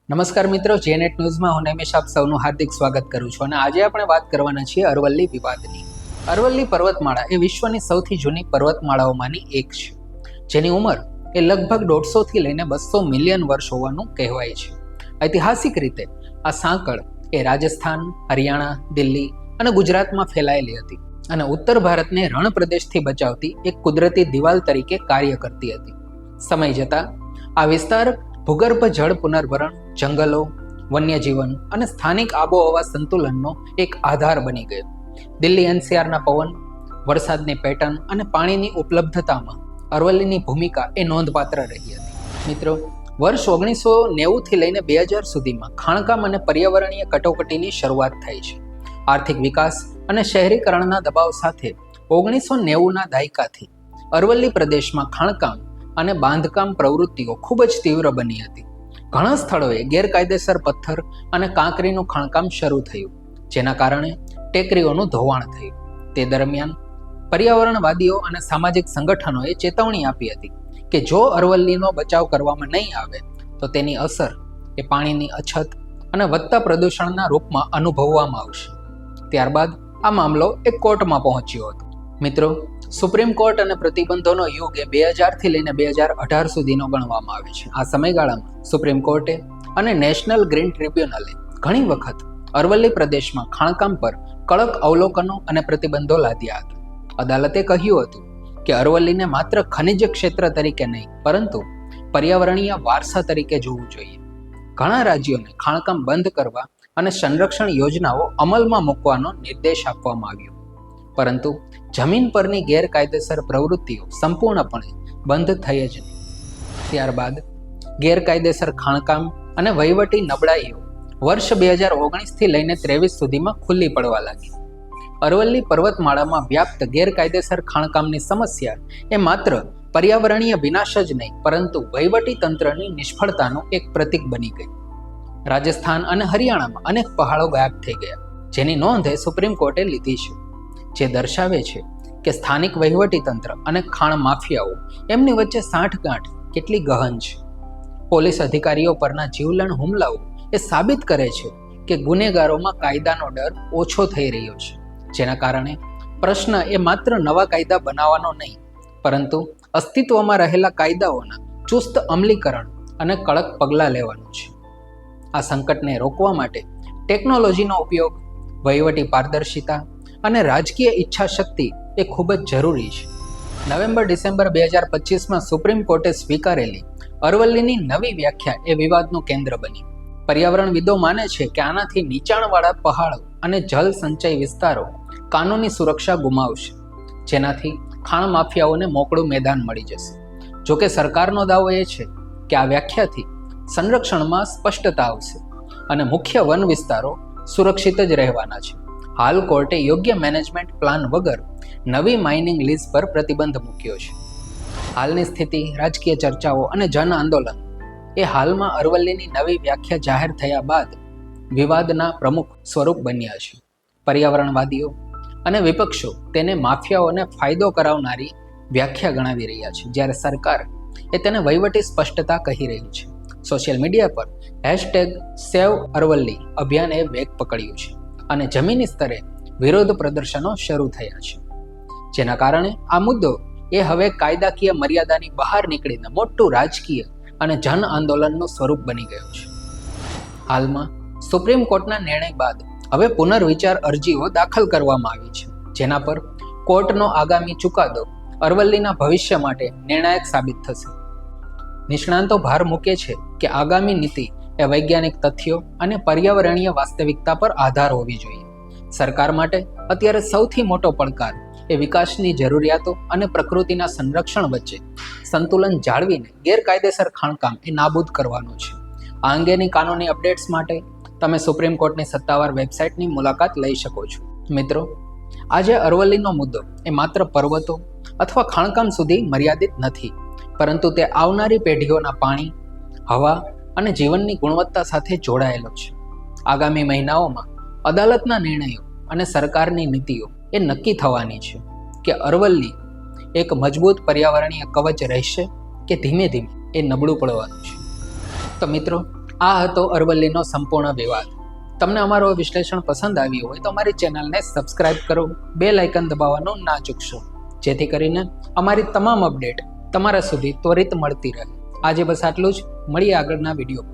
નમસ્કાર મિત્રો, જેનેટ ન્યૂઝમાં હું નિમેશ આપ સૌનું હાર્દિક સ્વાગત કરું છું અને આજે આપણે વાત કરવાના છીએ અરવલ્લી વિવાદની. અરવલ્લી પર્વતમાળા એ વિશ્વની સૌથી જૂની પર્વતમાળાઓમાંની એક છે, જેની ઉંમર એ લગભગ 150 થી લઈને 200 મિલિયન વર્ષ હોવાનું કહેવાય છે. ઐતિહાસિક રીતે આ સાંકળ એ રાજસ્થાન, હરિયાણા, દિલ્હી અને ગુજરાતમાં ફેલાયેલી હતી અને ઉત્તર ભારતને રણ પ્રદેશથી બચાવતી એક કુદરતી દિવાલ તરીકે કાર્ય કરતી હતી. સમય જતાં આ વિસ્તાર ભૂગર્ભ જળ પુનર્ભરણ, જંગલો, વન્યજીવન અને સ્થાનિક આબોહવા સંતુલનનો એક આધાર બની ગયો. દિલ્હી એનસીઆરના પવન, વરસાદની પેટર્ન અને પાણીની ઉપલબ્ધતામાં અરવલ્લીની ભૂમિકા એ નોંધપાત્ર રહી હતી. મિત્રો, વર્ષ 1990 થી લઈને 2000 સુધીમાં ખાણકામ અને પર્યાવરણીય કટોકટીની શરૂઆત થઈ છે. આર્થિક વિકાસ અને શહેરીકરણના દબાવ સાથે 1990ના દાયકાથી અરવલ્લી પ્રદેશમાં ખાણકામ અને બાંધકામ પ્રવૃત્તિઓ ખૂબ જ તીવ્ર બની હતી. ઘણા સ્થળોએ ગેરકાયદેસર પથ્થર અને કાંકરીનું ખાણકામ શરૂ થયું, જેના કારણે ટેકરીઓનું ધોવાણ થયું. તે દરમિયાન પર્યાવરણવાદીઓ અને સામાજિક સંગઠનોએ ચેતવણી આપી હતી કે જો અરવલ્લીનો બચાવ કરવામાં નહીં આવે તો તેની અસર એ પાણીની અછત અને વધતા પ્રદૂષણના રૂપમાં અનુભવવામાં આવશે. ત્યારબાદ આ મામલો એક કોર્ટમાં પહોંચ્યો હતો. મિત્રો, સુપ્રીમ કોર્ટ અને પ્રતિબંધોનો યુગ એ 2000 થી લઈને 2018 સુધીનો ગણવામાં આવે છે. આ સમયગાળામાં સુપ્રીમ કોર્ટે અને નેશનલ ગ્રીન ટ્રિબ્યુનલે ઘણી વખત અરવલ્લી પ્રદેશમાં ખાણકામ પર કડક અવલોકનો અને પ્રતિબંધો લાદ્યા હતા. અદાલતે કહ્યું હતું કે અરવલ્લીને માત્ર ખનિજ ક્ષેત્ર તરીકે નહીં, પરંતુ પર્યાવરણીય વારસા તરીકે જોવું જોઈએ. ઘણા રાજ્યોને ખાણકામ બંધ કરવા અને સંરક્ષણ યોજનાઓ અમલમાં મૂકવાનો નિર્દેશ આપવામાં આવ્યો, પરંતુ જમીન પરની ગેરકાયદેસર પ્રવૃત્તિઓ સંપૂર્ણપણે બંધ થઈ જ નહીં. ત્યારબાદ ગેરકાયદેસર ખાણકામ અને વહીવટી નબળાઈઓ વર્ષ 2019 થી લઈને 23 સુધીમાં ખુલ્લી પડવા લાગી. અરવલ્લી પર્વતમાળામાં વ્યાપ્ત ગેરકાયદેસર ખાણકામની સમસ્યા એ માત્ર પર્યાવરણીય વિનાશ જ નહીં, પરંતુ વહીવટી તંત્રની નિષ્ફળતાનું એક પ્રતીક બની ગઈ. રાજસ્થાન અને હરિયાણામાં અનેક પહાડો ગાયબ થઈ ગયા, જેની નોંધ સુપ્રીમ કોર્ટે લીધી છે, જે દર્શાવે છે કે સ્થાનિક વહીવટીતંત્ર અને ખાણ માફિયાઓ એમની વચ્ચે સાંઠગાંઠ કેટલી ગહન છે. પોલીસ અધિકારીઓ પરના જીવલેણ હુમલાઓ એ સાબિત કરે છે કે ગુનેગારોમાં કાયદાનો ડર ઓછો થઈ રહ્યો છે, જેના કારણે પ્રશ્ન એ માત્ર નવા કાયદા બનાવવાનો નહીં, પરંતુ અસ્તિત્વમાં રહેલા કાયદાઓના ચુસ્ત અમલીકરણ અને કડક પગલાં લેવાનું છે. આ સંકટને રોકવા માટે ટેકનોલોજીનો ઉપયોગ, વહીવટી પારદર્શિતા અને રાજકીય ઈચ્છા શક્તિ એ ખૂબ જ જરૂરી છે. નવેમ્બર-ડિસેમ્બર 2025માં સુપ્રીમ કોર્ટે સ્વીકારેલી અરવલ્લીની નવી વ્યાખ્યા એ વિવાદનું કેન્દ્ર બની. પર્યાવરણવિદો માને છે કે આનાથી નીચાણવાળા પહાડો અને જળ સંચય વિસ્તારો કાનૂની સુરક્ષા ગુમાવશે, જેનાથી ખાણ માફિયાઓને મોકળું મેદાન મળી જશે. જોકે સરકારનો દાવો એ છે કે આ વ્યાખ્યાથી સંરક્ષણમાં સ્પષ્ટતા આવશે અને મુખ્ય વન વિસ્તારો સુરક્ષિત જ રહેવાના છે. હાલ કોર્ટે યોગ્ય મેનેજમેન્ટ પ્લાન વગર નવી માઇનિંગ લીઝ પર પ્રતિબંધ મૂક્યો છે. હાલની સ્થિતિ, રાજકીય ચર્ચાઓ અને જન આંદોલન એ હાલમાં અરવલ્લીની નવી વ્યાખ્યા જાહેર થયા બાદ વિવાદના પ્રમુખ સ્વરૂપ બન્યા છે. પર્યાવરણવાદીઓ અને વિપક્ષો તેને માફિયાઓને ફાયદો કરાવનારી વ્યાખ્યા ગણાવી રહ્યા છે, જ્યારે સરકાર એ તેને વહીવટી સ્પષ્ટતા કહી રહી છે. સોશિયલ મીડિયા પર #SaveArvalli અભિયાને વેગ પકડ્યું છે અને જમીની સ્તરે વિરોધ પ્રદર્શનો શરૂ થયા છે, જેના કારણે આ મુદ્દો એ હવે કાયદાકીય મર્યાદાની બહાર નીકળીને મોટું રાજકીય અને જન આંદોલનનું સ્વરૂપ બની ગયું છે. હાલમાં સુપ્રીમ કોર્ટના નિર્ણય બાદ હવે પુનર્વિચાર અરજીઓ દાખલ કરવામાં આવી છે, જેના પર કોર્ટનો આગામી ચુકાદો અરવલ્લીના ભવિષ્ય માટે નિર્ણાયક સાબિત થશે. નિષ્ણાંતો ભાર મૂકે છે કે આગામી નીતિ એ વૈજ્ઞાનિક તથ્યો અને પર્યાવરણીય વાસ્તવિકતા પર આધાર હોવી જોઈએ. સરકાર માટે અત્યારે સૌથી મોટો પડકાર એ વિકાસની જરૂરિયાતો અને પ્રકૃતિના સંરક્ષણ વચ્ચે સંતુલન જાળવીને ગેરકાયદેસર ખાણકામ એ નાબૂદ કરવાનું છે. આ અંગેની કાનૂની અપડેટ્સ માટે તમે સુપ્રીમ કોર્ટની સત્તાવાર વેબસાઇટની મુલાકાત લઈ શકો છો. મિત્રો, આજે અરવલ્લીનો મુદ્દો એ માત્ર પર્વતો અથવા ખાણકામ સુધી મર્યાદિત નથી, પરંતુ તે આવનારી પેઢીઓના પાણી, હવા અને જીવનની ગુણવત્તા સાથે જોડાયેલો છે. આગામી મહિનાઓમાં અદાલતના નિર્ણયો અને સરકારની નીતિઓ એ નક્કી થવાની છે કે અરવલ્લી એક મજબૂત પર્યાવરણીય કવચ રહેશે કે ધીમે ધીમે એ નબળું પડવાનું છે. તો મિત્રો, આ હતો અરવલ્લીનો સંપૂર્ણ વિવાદ. તમને અમારો વિશ્લેષણ પસંદ આવ્યું હોય તો અમારી ચેનલને સબસ્ક્રાઇબ કરો, બેલ આઇકન દબાવવાનું ના ચૂકશો, જેથી કરીને અમારી તમામ અપડેટ તમારા સુધી ત્વરિત મળતી રહે. આજે બસ આટલું જ. મળીએ આગળના વિડીયો.